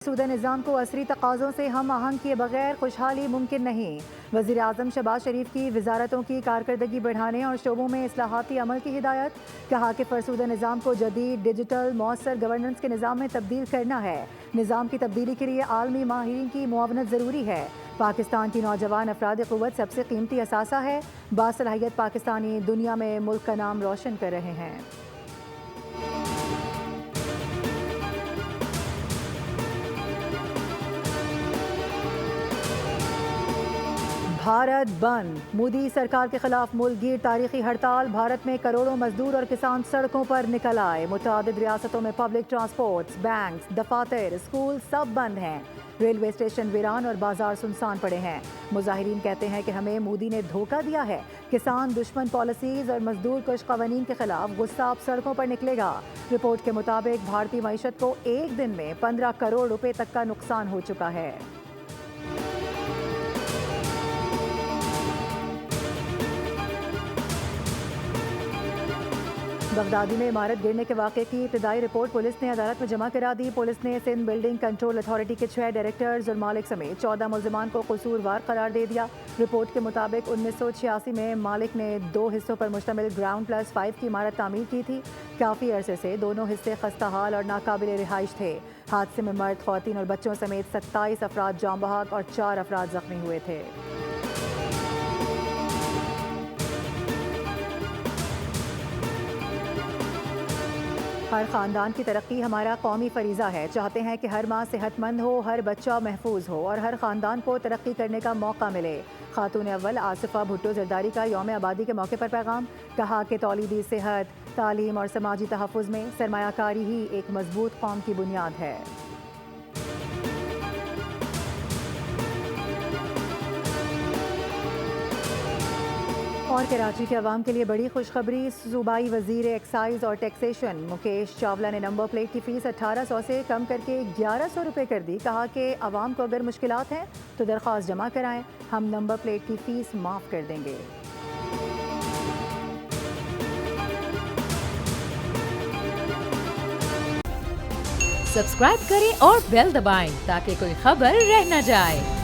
سودہ نظام کو عصری تقاضوں سے ہم آہنگ کیے بغیر خوشحالی ممکن نہیں۔ وزیر اعظم شہباز شریف کی وزارتوں کی کارکردگی بڑھانے اور شعبوں میں اصلاحاتی عمل کی ہدایت۔ کہا کہ فرسودہ نظام کو جدید، ڈیجیٹل، مؤثر گورننس کے نظام میں تبدیل کرنا ہے۔ نظام کی تبدیلی کے لیے عالمی ماہرین کی معاونت ضروری ہے۔ پاکستان کی نوجوان افراد قوت سب سے قیمتی اثاثہ ہے۔ باصلاحیت پاکستانی دنیا میں ملک کا نام روشن کر رہے ہیں۔ بھارت بند، مودی سرکار کے خلاف ملک گیر تاریخی ہڑتال۔ بھارت میں کروڑوں مزدور اور کسان سڑکوں پر نکل آئے۔ متعدد ریاستوں میں پبلک ٹرانسپورٹس، بینکس، دفاتر، اسکول سب بند ہیں۔ ریلوے اسٹیشن ویران اور بازار سنسان پڑے ہیں۔ مظاہرین کہتے ہیں کہ ہمیں مودی نے دھوکہ دیا ہے۔ کسان دشمن پالیسیز اور مزدور کش قوانین کے خلاف غصہ اب سڑکوں پر نکلے گا۔ رپورٹ کے مطابق بھارتی معیشت کو ایک دن میں 15 کروڑ روپے تک کا نقصان ہو چکا ہے۔ بغدادی میں عمارت گرنے کے واقعے کی ابتدائی رپورٹ پولیس نے عدالت میں جمع کرا دی۔ پولیس نے سندھ بلڈنگ کنٹرول اتھارٹی کے 6 ڈائریکٹرز اور مالک سمیت 14 ملزمان کو قصوروار قرار دے دیا۔ رپورٹ کے مطابق 1986 میں مالک نے 2 حصوں پر مشتمل گراؤنڈ پلس 5 کی عمارت تعمیر کی تھی۔ کافی عرصے سے دونوں حصے خستہ حال اور ناقابل رہائش تھے۔ حادثے میں مرد، خواتین اور بچوں سمیت 27 افراد جاں بحق اور 4 افراد زخمی ہوئے تھے۔ ہر خاندان کی ترقی ہمارا قومی فریضہ ہے۔ چاہتے ہیں کہ ہر ماں صحت مند ہو، ہر بچہ محفوظ ہو اور ہر خاندان کو ترقی کرنے کا موقع ملے۔ خاتون اول آصفہ بھٹو زرداری کا یوم آبادی کے موقع پر پیغام۔ کہا کہ تولیدی، صحت، تعلیم اور سماجی تحفظ میں سرمایہ کاری ہی ایک مضبوط قوم کی بنیاد ہے۔ اور کراچی کے عوام کے لیے بڑی خوشخبری، صوبائی وزیر ایکسائز اور ٹیکسیشن مکیش چاولہ نے نمبر پلیٹ کی فیس 1800 سے کم کر کے 1100 روپے کر دی۔ کہا کہ عوام کو اگر مشکلات ہیں تو درخواست جمع کرائیں، ہم نمبر پلیٹ کی فیس معاف کر دیں گے۔ سبسکرائب کریں اور بیل دبائیں تاکہ کوئی خبر رہ نہ جائے۔